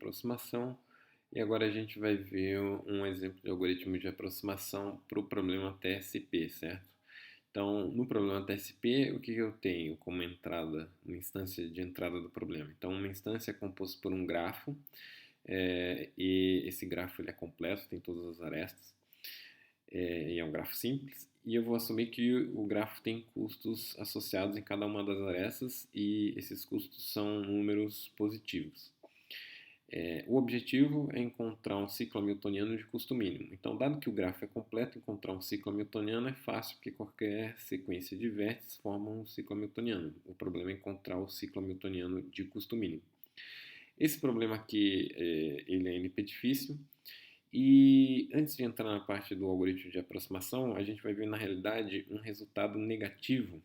aproximação e agora a gente vai ver um exemplo de algoritmo de aproximação para o problema TSP, certo? Então, no problema TSP, o que eu tenho como entrada, uma instância de entrada do problema? Então, uma instância é composta por um grafo, e esse grafo ele é completo, tem todas as arestas, e é um grafo simples, e eu vou assumir que o grafo tem custos associados em cada uma das arestas, e esses custos são números positivos. O objetivo é encontrar um ciclo hamiltoniano de custo mínimo. Então, dado que o grafo é completo, encontrar um ciclo hamiltoniano é fácil, porque qualquer sequência de vértices forma um ciclo hamiltoniano. O problema é encontrar o ciclo hamiltoniano de custo mínimo. Esse problema aqui, ele é NP difícil. E antes de entrar na parte do algoritmo de aproximação, a gente vai ver na realidade um resultado negativo,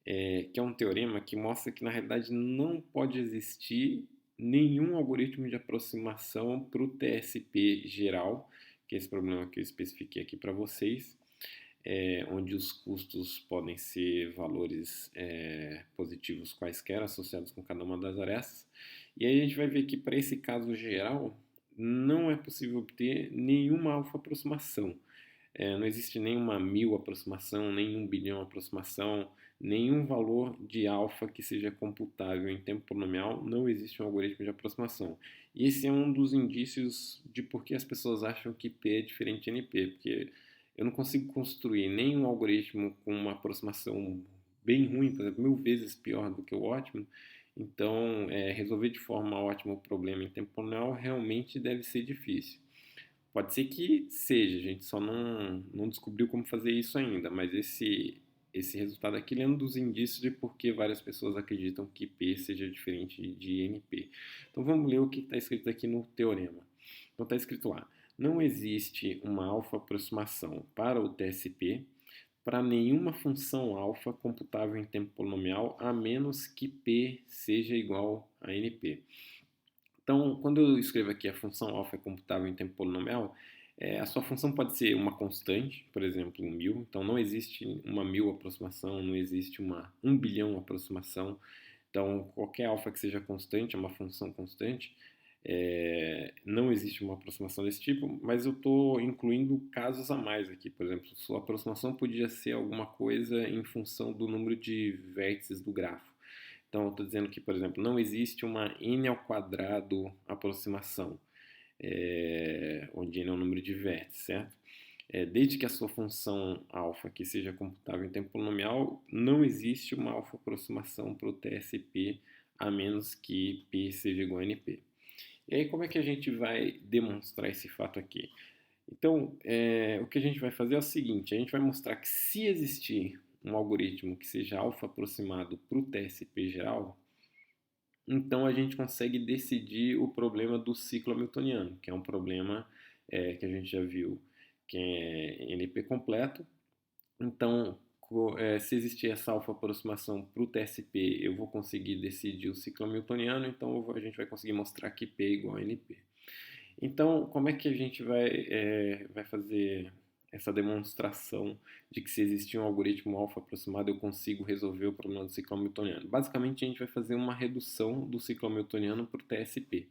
que é um teorema que mostra que na realidade não pode existir nenhum algoritmo de aproximação para o TSP geral, que é esse problema que eu especifiquei aqui para vocês, onde os custos podem ser valores positivos quaisquer associados com cada uma das arestas. E aí a gente vai ver que para esse caso geral não é possível obter nenhuma alfa aproximação. Não existe nenhuma 1000 aproximação, nem 1 bilhão aproximação, nenhum valor de alfa que seja computável em tempo polinomial, não existe um algoritmo de aproximação. E esse é um dos indícios de por que as pessoas acham que P é diferente de NP, porque eu não consigo construir nenhum algoritmo com uma aproximação bem ruim, por exemplo, 1000 vezes pior do que o ótimo. Então, resolver de forma ótima o problema em tempo polinomial realmente deve ser difícil. Pode ser que seja, a gente só não descobriu como fazer isso ainda, mas esse resultado aqui é um dos indícios de por que várias pessoas acreditam que P seja diferente de NP. Então vamos ler o que está escrito aqui no teorema. Então está escrito lá: não existe uma alfa aproximação para o TSP para nenhuma função alfa computável em tempo polinomial, a menos que P seja igual a NP. Então, quando eu escrevo aqui a função alfa é computável em tempo polinomial, a sua função pode ser uma constante, por exemplo, 1000. Então, não existe uma 1000 aproximação, não existe uma 1 bilhão aproximação. Então, qualquer alfa que seja constante é uma função constante. Não existe uma aproximação desse tipo, mas eu estou incluindo casos a mais aqui. Por exemplo, sua aproximação podia ser alguma coisa em função do número de vértices do grafo. Então, eu estou dizendo que, por exemplo, não existe uma n ao quadrado aproximação, onde n é o número de vértices, certo? Desde que a sua função alfa aqui seja computável em tempo polinomial, não existe uma alfa aproximação para o TSP, a menos que P seja igual a NP. E aí, como é que a gente vai demonstrar esse fato aqui? Então, o que a gente vai fazer é o seguinte: a gente vai mostrar que se existir um algoritmo que seja alfa aproximado para o TSP geral, então a gente consegue decidir o problema do ciclo hamiltoniano, que é um problema que a gente já viu que é NP completo. Então, se existir essa alfa aproximação para o TSP, eu vou conseguir decidir o ciclo hamiltoniano, então a gente vai conseguir mostrar que P é igual a NP. Então, como é que a gente vai fazer essa demonstração de que se existir um algoritmo alfa aproximado eu consigo resolver o problema do ciclo hamiltoniano? Basicamente, a gente vai fazer uma redução do ciclo hamiltoniano para o TSP.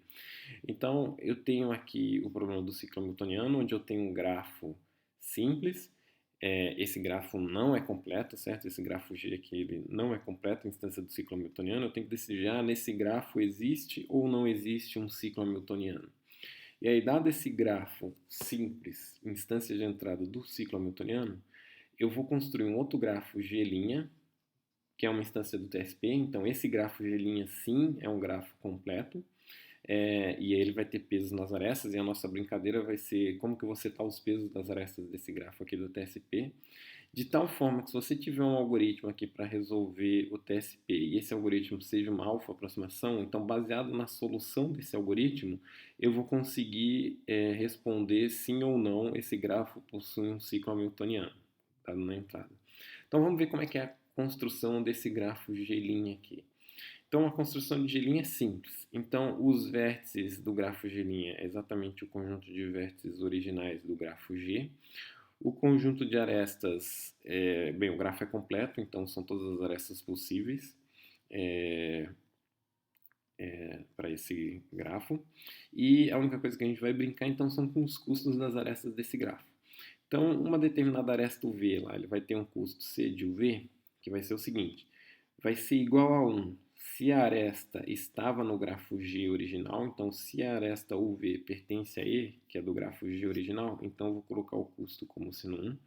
Então, eu tenho aqui o problema do ciclo hamiltoniano, onde eu tenho um grafo simples. Esse grafo não é completo, certo? Esse grafo G aqui ele não é completo, a instância do ciclo hamiltoniano. Eu tenho que decidir, nesse grafo existe ou não existe um ciclo hamiltoniano. E aí, dado esse grafo simples, instância de entrada do ciclo hamiltoniano, eu vou construir um outro grafo G', que é uma instância do TSP. Então, esse grafo G' sim é um grafo completo. E aí ele vai ter pesos nas arestas, e a nossa brincadeira vai ser como que eu vou setar os pesos das arestas desse grafo aqui do TSP, de tal forma que se você tiver um algoritmo aqui para resolver o TSP e esse algoritmo seja uma alfa aproximação, então baseado na solução desse algoritmo, eu vou conseguir responder sim ou não esse grafo possui um ciclo hamiltoniano, dado na entrada. Então vamos ver como é que é a construção desse grafo G' aqui. Então, a construção de G' é simples. Então, os vértices do grafo G' é exatamente o conjunto de vértices originais do grafo G. O conjunto de arestas, bem, o grafo é completo, então são todas as arestas possíveis. para esse grafo. E a única coisa que a gente vai brincar então são com os custos das arestas desse grafo. Então, uma determinada aresta UV lá, ele vai ter um custo C de UV, que vai ser o seguinte, vai ser igual a 1 se a aresta estava no grafo G original, então se a aresta UV pertence a E, que é do grafo G original, então eu vou colocar o custo como sendo 1.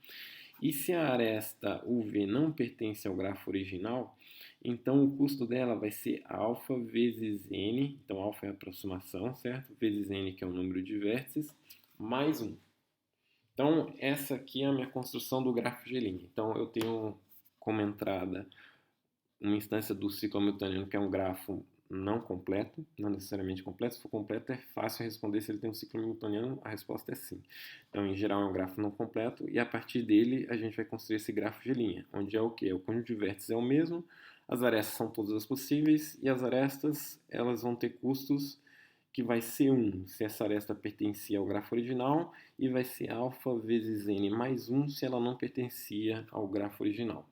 E se a aresta UV não pertence ao grafo original, então o custo dela vai ser alfa vezes n, então alfa é a aproximação, certo? Vezes n, que é o número de vértices, mais 1. Então, essa aqui é a minha construção do grafo G'. Então, eu tenho como entrada uma instância do ciclo hamiltoniano, que é um grafo não completo, não necessariamente completo. Se for completo, é fácil responder se ele tem um ciclo hamiltoniano, a resposta é sim. Então, em geral, é um grafo não completo, e a partir dele a gente vai construir esse grafo G', onde é o quê? O conjunto de vértices é o mesmo, as arestas são todas as possíveis, e as arestas elas vão ter custos que vai ser 1 se essa aresta pertencia ao grafo original, e vai ser alfa vezes n mais 1 se ela não pertencia ao grafo original.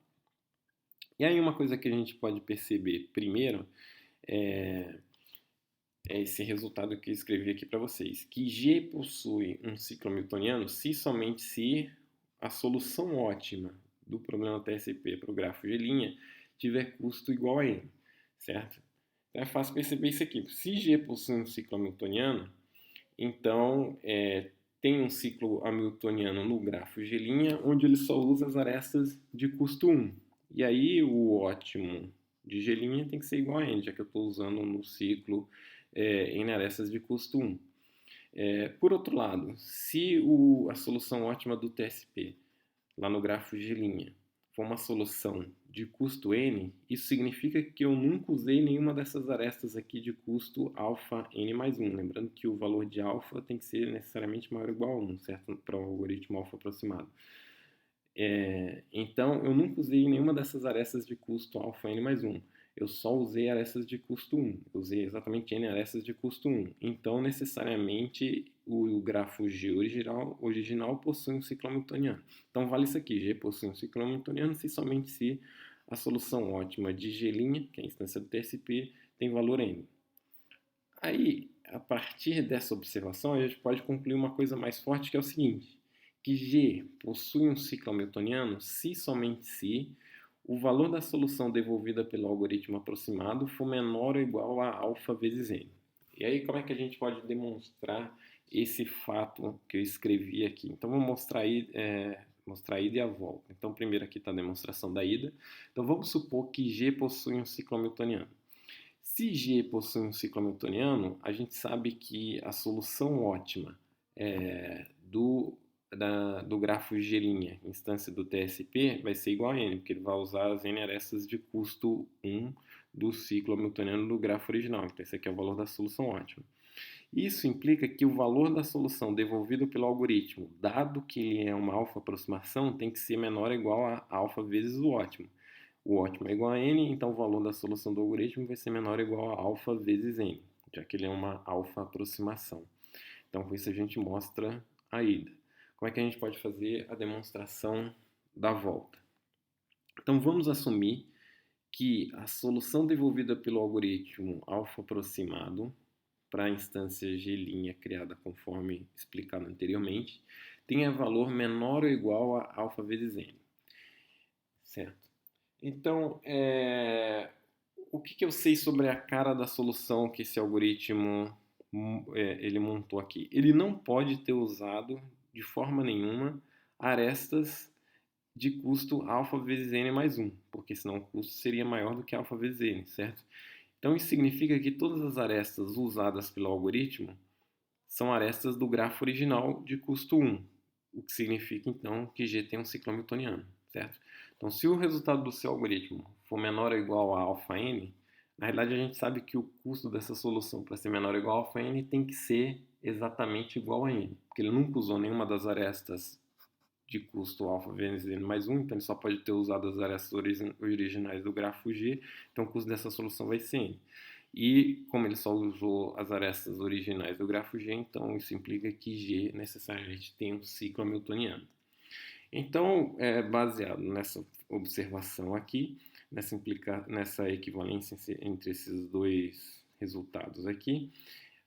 E aí uma coisa que a gente pode perceber primeiro é esse resultado que eu escrevi aqui para vocês, que G possui um ciclo hamiltoniano se somente se a solução ótima do problema TSP para o grafo G' tiver custo igual a n, certo? Então é fácil perceber isso aqui. Se G possui um ciclo hamiltoniano, então tem um ciclo hamiltoniano no grafo G', onde ele só usa as arestas de custo 1. E aí o ótimo de G' tem que ser igual a n, já que eu estou usando no ciclo n arestas de custo 1. Por outro lado, se a solução ótima do TSP, lá no grafo G' for uma solução de custo n, isso significa que eu nunca usei nenhuma dessas arestas aqui de custo alfa n mais 1. Lembrando que o valor de alfa tem que ser necessariamente maior ou igual a 1, certo? Para o algoritmo alfa aproximado. Então, eu nunca usei nenhuma dessas arestas de custo alfa n mais 1. Eu só usei arestas de custo 1. Eu usei exatamente n arestas de custo 1. Então, necessariamente, o grafo G original possui um ciclo hamiltoniano. Então, vale isso aqui. G possui um ciclo hamiltoniano se somente se a solução ótima de G', que é a instância do TSP, tem valor n. Aí, a partir dessa observação, a gente pode concluir uma coisa mais forte, que é o seguinte, que G possui um ciclo hamiltoniano se somente se o valor da solução devolvida pelo algoritmo aproximado for menor ou igual a alfa vezes n. E aí, como é que a gente pode demonstrar esse fato que eu escrevi aqui? Então, vou mostrar a ida e a volta. Então, primeiro aqui está a demonstração da ida. Então, vamos supor que G possui um ciclo hamiltoniano. Se G possui um ciclo hamiltoniano, a gente sabe que a solução ótima do grafo G', instância do TSP, vai ser igual a n, porque ele vai usar as n arestas de custo 1 do ciclo hamiltoniano do grafo original. Então, esse aqui é o valor da solução ótima. Isso implica que o valor da solução devolvido pelo algoritmo, dado que ele é uma alfa aproximação, tem que ser menor ou igual a alfa vezes o ótimo. O ótimo é igual a n, então o valor da solução do algoritmo vai ser menor ou igual a alfa vezes n, já que ele é uma alfa aproximação. Então, com isso a gente mostra a ida. Como é que a gente pode fazer a demonstração da volta? Então, vamos assumir que a solução devolvida pelo algoritmo alfa aproximado para a instância G' criada conforme explicado anteriormente tenha valor menor ou igual a alfa vezes n. Certo? Então, o que eu sei sobre a cara da solução que esse algoritmo ele montou aqui? Ele não pode ter usado de forma nenhuma arestas de custo alfa vezes n mais 1, porque senão o custo seria maior do que alfa vezes n, certo? Então isso significa que todas as arestas usadas pelo algoritmo são arestas do grafo original de custo 1, o que significa então que G tem um ciclo hamiltoniano, certo? Então, se o resultado do seu algoritmo for menor ou igual a alfa n, na realidade a gente sabe que o custo dessa solução para ser menor ou igual a alfa n tem que ser exatamente igual a n, porque ele nunca usou nenhuma das arestas de custo alfa vezes n mais 1, então ele só pode ter usado as arestas originais do grafo G, então o custo dessa solução vai ser n. E como ele só usou as arestas originais do grafo G, então isso implica que G necessariamente tem um ciclo hamiltoniano. Então, baseado nessa observação aqui, nessa equivalência entre esses dois resultados aqui,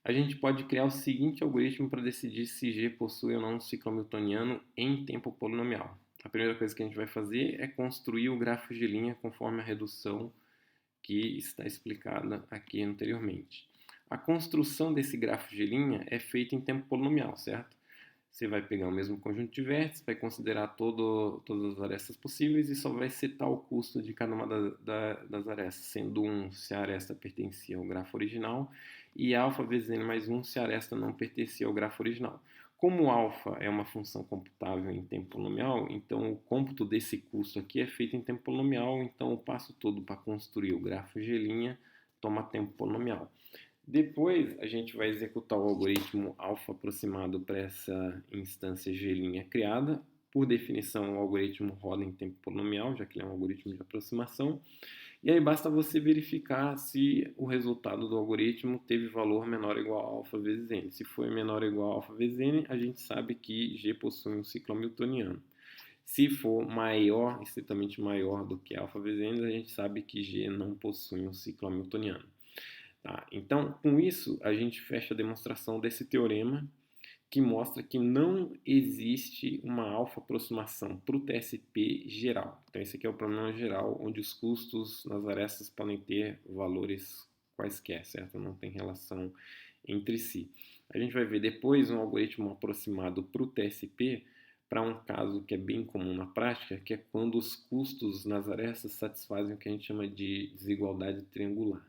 a gente pode criar o seguinte algoritmo para decidir se G possui ou não um ciclo hamiltoniano em tempo polinomial. A primeira coisa que a gente vai fazer é construir o grafo de linha conforme a redução que está explicada aqui anteriormente. A construção desse grafo de linha é feita em tempo polinomial, certo? Você vai pegar o mesmo conjunto de vértices, vai considerar todas as arestas possíveis e só vai setar o custo de cada uma das arestas, sendo 1 se a aresta pertencia ao grafo original e alfa vezes n mais 1 se a aresta não pertencia ao grafo original. Como alfa é uma função computável em tempo polinomial, então o cômputo desse custo aqui é feito em tempo polinomial, então o passo todo para construir o grafo G' toma tempo polinomial. Depois a gente vai executar o algoritmo alfa aproximado para essa instância G' criada. Por definição, o algoritmo roda em tempo polinomial, já que ele é um algoritmo de aproximação. E aí basta você verificar se o resultado do algoritmo teve valor menor ou igual a alfa vezes n. Se for menor ou igual a alfa vezes n, a gente sabe que G possui um ciclo hamiltoniano. Se for maior, estritamente maior do que alfa vezes n, a gente sabe que G não possui um ciclo hamiltoniano. Tá? Então, com isso, a gente fecha a demonstração desse teorema que mostra que não existe uma alfa aproximação para o TSP geral. Então, esse aqui é o problema geral, onde os custos nas arestas podem ter valores quaisquer, certo? Não tem relação entre si. A gente vai ver depois um algoritmo aproximado para o TSP, para um caso que é bem comum na prática, que é quando os custos nas arestas satisfazem o que a gente chama de desigualdade triangular.